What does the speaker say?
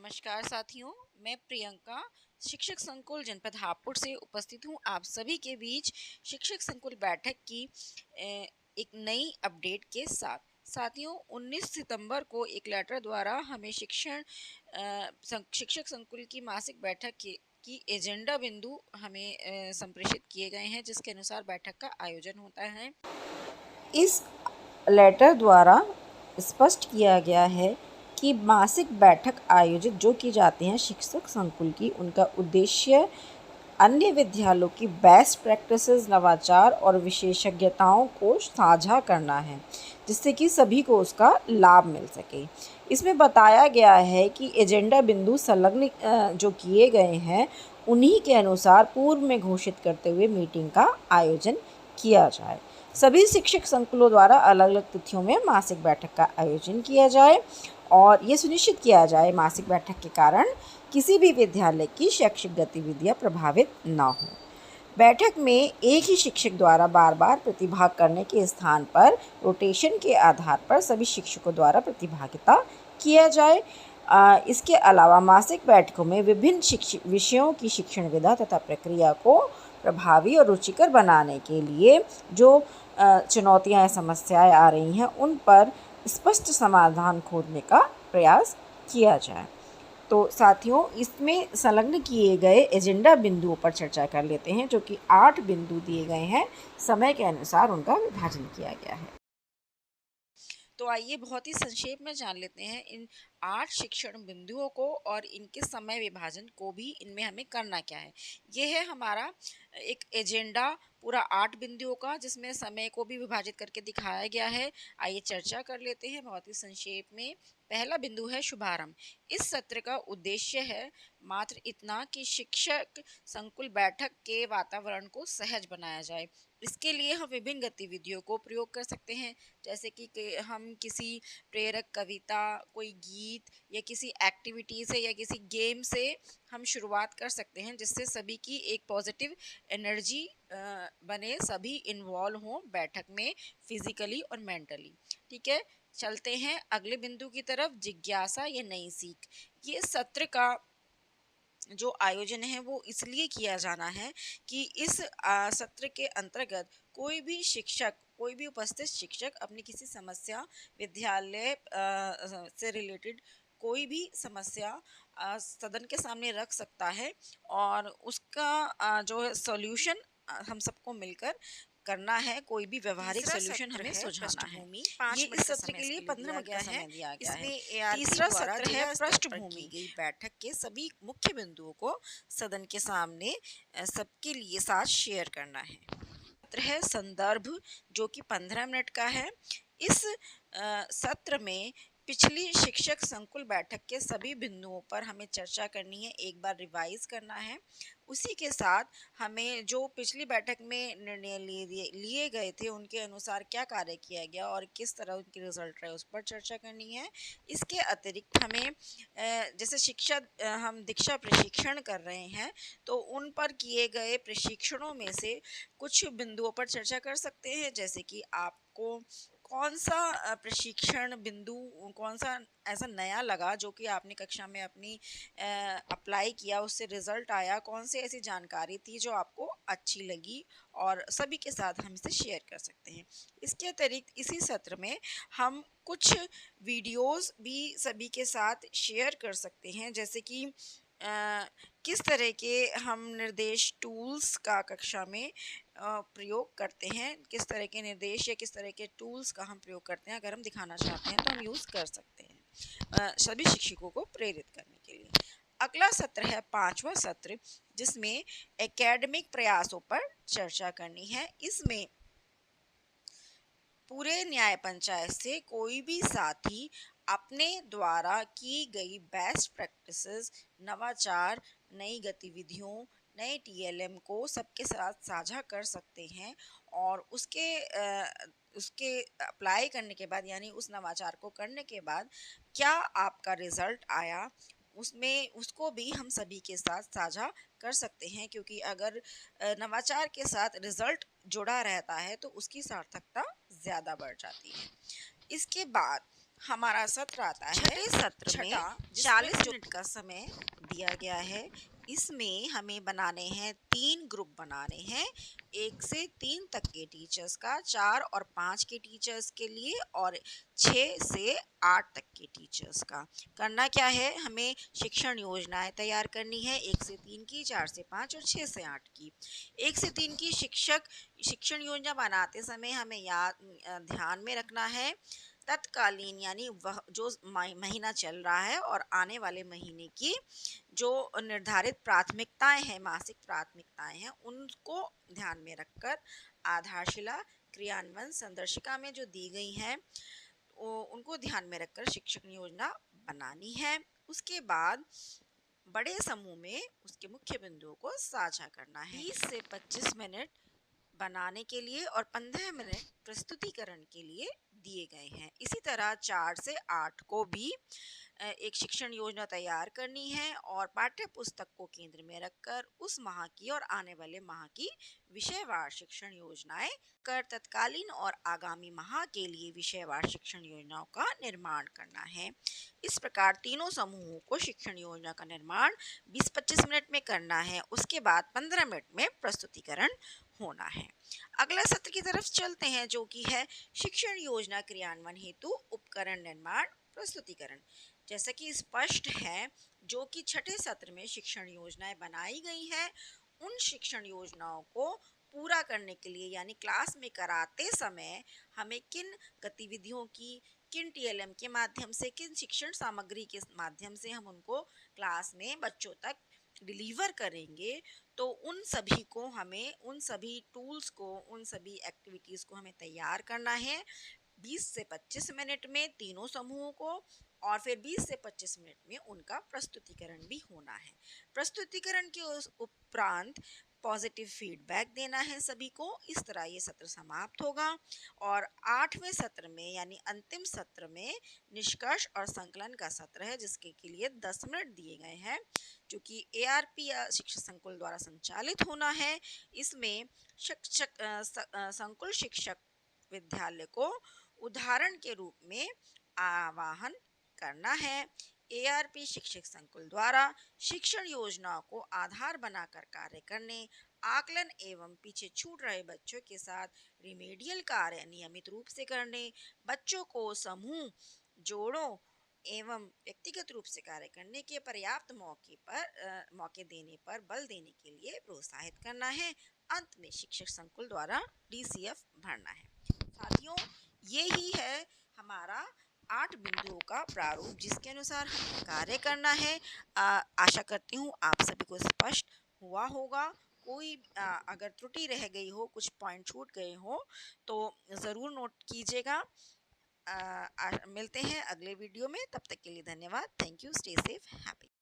नमस्कार साथियों, मैं प्रियंका शिक्षक संकुल जनपद हापुड़ से उपस्थित हूँ आप सभी के बीच शिक्षक संकुल बैठक की एक नई अपडेट के साथ। साथियों, 19 सितंबर को एक लेटर द्वारा हमें शिक्षक संकुल की मासिक बैठक की एजेंडा बिंदु हमें संप्रेषित किए गए हैं, जिसके अनुसार बैठक का आयोजन होता है। इस लेटर द्वारा स्पष्ट किया गया है कि मासिक बैठक आयोजित जो की जाती हैं शिक्षक संकुल की, उनका उद्देश्य अन्य विद्यालयों की बेस्ट प्रैक्टिसेस, नवाचार और विशेषज्ञताओं को साझा करना है, जिससे कि सभी को उसका लाभ मिल सके। इसमें बताया गया है कि एजेंडा बिंदु संलग्न जो किए गए हैं उन्हीं के अनुसार पूर्व में घोषित करते हुए मीटिंग का आयोजन किया जाए। सभी शिक्षक संकुलों द्वारा अलग अलग तिथियों में मासिक बैठक का आयोजन किया जाए और ये सुनिश्चित किया जाए मासिक बैठक के कारण किसी भी विद्यालय की शैक्षिक गतिविधियां प्रभावित न हो। बैठक में एक ही शिक्षक द्वारा बार बार प्रतिभाग करने के स्थान पर रोटेशन के आधार पर सभी शिक्षकों द्वारा प्रतिभागिता किया जाए। इसके अलावा मासिक बैठकों में विभिन्न विषयों की शिक्षण विधा तथा प्रक्रिया को प्रभावी और रुचिकर बनाने के लिए जो चुनौतियां या समस्याएं आ रही हैं उन पर स्पष्ट समाधान खोजने का प्रयास किया जाए। तो साथियों, इसमें संलग्न किए गए एजेंडा बिंदुओं पर चर्चा कर लेते हैं, जो कि 8 बिंदु दिए गए हैं। समय के अनुसार उनका विभाजन किया गया है। तो आइए बहुत ही संक्षेप में जान लेते हैं इन 8 शिक्षण बिंदुओं को और इनके समय विभाजन को भी इनमें हमें करना क्या है। ये है हमारा एक एजेंडा पूरा 8 बिंदुओं का, जिसमें समय को भी विभाजित करके दिखाया गया है। आइए चर्चा कर लेते हैं बहुत ही संक्षेप में। पहला बिंदु है शुभारंभ। इस सत्र का उद्देश्य है मात्र इतना कि शिक्षक संकुल बैठक के वातावरण को सहज बनाया जाए। इसके लिए हम विभिन्न गतिविधियों को प्रयोग कर सकते हैं, जैसे कि हम किसी प्रेरक कविता, कोई गीत या किसी एक्टिविटी से या किसी गेम से हम शुरुआत कर सकते हैं, जिससे सभी की एक पॉजिटिव एनर्जी बने, सभी इन्वॉल्व हों बैठक में फिजिकली और मेंटली। ठीक है, चलते हैं अगले बिंदु की तरफ, जिज्ञासा या नई सीख। ये सत्र का जो आयोजन है वो इसलिए किया जाना है कि इस सत्र के अंतर्गत कोई भी उपस्थित शिक्षक अपनी किसी समस्या, विद्यालय से रिलेटेड कोई भी समस्या सदन के सामने रख सकता है और उसका जो है सॉल्यूशन हम सबको मिलकर करना है। कोई भी व्यवहारिक सॉल्यूशन हमें सुझाना है। ये इस सत्र के लिए 15 मिनट का समय दिया गया है। तीसरा सत्र है पृष्ठभूमि। गई बैठक के सभी मुख्य बिंदुओं को सदन के सामने सबके लिए साथ शेयर करना है। सत्र है संदर्भ, जो कि 15 मिनट का है। इस सत्र में पिछली शिक्षक संकुल बैठक के सभी बिंदुओं पर हमें चर्चा करनी है, एक बार रिवाइज करना है। उसी के साथ हमें जो पिछली बैठक में निर्णय लिए गए थे उनके अनुसार क्या कार्य किया गया और किस तरह उनके रिजल्ट रहे, उस पर चर्चा करनी है। इसके अतिरिक्त हमें जैसे हम दीक्षा प्रशिक्षण कर रहे हैं, तो उन पर किए गए प्रशिक्षणों में से कुछ बिंदुओं पर चर्चा कर सकते हैं, जैसे कि आपको कौन सा प्रशिक्षण बिंदु, कौन सा ऐसा नया लगा जो कि आपने कक्षा में अपनी अप्लाई किया, उससे रिजल्ट आया, कौन सी ऐसी जानकारी थी जो आपको अच्छी लगी, और सभी के साथ हम इसे शेयर कर सकते हैं। इसके अतिरिक्त इसी सत्र में हम कुछ वीडियोस भी सभी के साथ शेयर कर सकते हैं, जैसे कि किस तरह के हम निर्देश टूल्स का कक्षा में प्रयोग करते हैं, किस तरह के निर्देश या किस तरह के टूल्स का हम प्रयोग करते हैं, अगर हम दिखाना चाहते हैं तो हम यूज़ कर सकते हैं सभी शिक्षकों को प्रेरित करने के लिए। अगला सत्र है 5वां सत्र, जिसमें एकेडमिक प्रयासों पर चर्चा करनी है। इसमें पूरे न्याय पंचायत से कोई भी साथी अपने द्वारा की गई बेस्ट प्रैक्टिसेस, नवाचार, नई गतिविधियों, नए टीएलएम को सबके साथ साझा कर सकते हैं और उसके अप्लाई करने के बाद, यानी उस नवाचार को करने के बाद क्या आपका रिजल्ट आया, उसमें उसको भी हम सभी के साथ साझा कर सकते हैं, क्योंकि अगर नवाचार के साथ रिजल्ट जुड़ा रहता है तो उसकी सार्थकता ज़्यादा बढ़ जाती है। इसके बाद हमारा सत्र आता है छठे सत्र में छठा, 40 मिनट का समय दिया गया है। इसमें हमें बनाने हैं 3 ग्रुप बनाने हैं, 1 से 3 तक के टीचर्स का, 4 और 5 के टीचर्स के लिए और 6 से 8 तक के टीचर्स का। करना क्या है, हमें शिक्षण योजनाएं तैयार करनी है, 1 से 3 की, 4 से 5 और 6 से 8 की। 1 से 3 की शिक्षण योजना बनाते समय हमें ध्यान में रखना है तत्कालीन यानी वह जो महीना चल रहा है और आने वाले महीने की जो निर्धारित प्राथमिकताएं हैं, मासिक प्राथमिकताएं हैं, उनको ध्यान में रखकर आधारशिला क्रियान्वयन संदर्शिका में जो दी गई हैं उनको ध्यान में रखकर शिक्षण योजना बनानी है। उसके बाद बड़े समूह में उसके मुख्य बिंदुओं को साझा करना है। 20 से 25 मिनट बनाने के लिए और 15 मिनट प्रस्तुतिकरण के लिए दिए गए हैं। इसी तरह 4 से 8 को भी एक शिक्षण योजना तैयार करनी है और पाठ्य पुस्तक को केंद्र में रखकर उस माह की और आने वाले माह की विषयवार शिक्षण योजनाएं कर तत्कालीन और आगामी माह के लिए विषयवार शिक्षण योजनाओं का निर्माण करना है। इस प्रकार तीनों समूहों को शिक्षण योजना का निर्माण 20-25 मिनट में करना है। उसके बाद 15 मिनट में प्रस्तुतिकरण होना है। अगला सत्र की तरफ चलते हैं जो कि है शिक्षण योजना क्रियान्वयन हेतु उपकरण निर्माण प्रस्तुतिकरण। जैसा कि स्पष्ट है, जो कि छठे सत्र में शिक्षण योजनाएं बनाई गई हैं, उन शिक्षण योजनाओं को पूरा करने के लिए यानी क्लास में कराते समय हमें किन गतिविधियों की, किन टीएलएम के माध्यम से, किन शिक्षण सामग्री के माध्यम से हम उनको क्लास में बच्चों तक डिलीवर करेंगे, तो उन सभी को हमें, उन सभी टूल्स को, उन सभी एक्टिविटीज़ को हमें तैयार करना है 20 से 25 मिनट में तीनों समूहों को, और फिर 20 से 25 मिनट में उनका प्रस्तुतिकरण भी होना है। प्रस्तुतिकरण के उस उपरांत पॉजिटिव फीडबैक देना है सभी को। इस तरह ये सत्र समाप्त होगा और 8वें सत्र में यानी अंतिम सत्र में निष्कर्ष और संकलन का सत्र है, जिसके के लिए 10 मिनट दिए गए हैं, जो कि ARP या शिक्षा संकुल द्वारा संचालित होना है। इसमें संकुल शिक्षक विद्यालय को उदाहरण के रूप में आवाहन करना है। ARP शिक्षक संकुल द्वारा शिक्षण योजनाओं को आधार बनाकर कार्य करने, आकलन एवं पीछे छूट रहे बच्चों के साथ रिमेडियल कार्य नियमित रूप से करने, बच्चों को समूह, जोड़ों एवं व्यक्तिगत रूप से कार्य करने के पर्याप्त मौके देने पर बल देने के लिए प्रोत्साहित करना है। अंत में शिक्षक संकुल द्वारा DCF भरना है। साथियों, ये ही है हमारा 8 बिंदुओं का प्रारूप, जिसके अनुसार हमें कार्य करना है। आशा करती हूँ आप सभी को स्पष्ट हुआ होगा। कोई अगर त्रुटि रह गई हो, कुछ पॉइंट छूट गए हो, तो ज़रूर नोट कीजिएगा। मिलते हैं अगले वीडियो में, तब तक के लिए धन्यवाद। Thank you, stay safe, happy.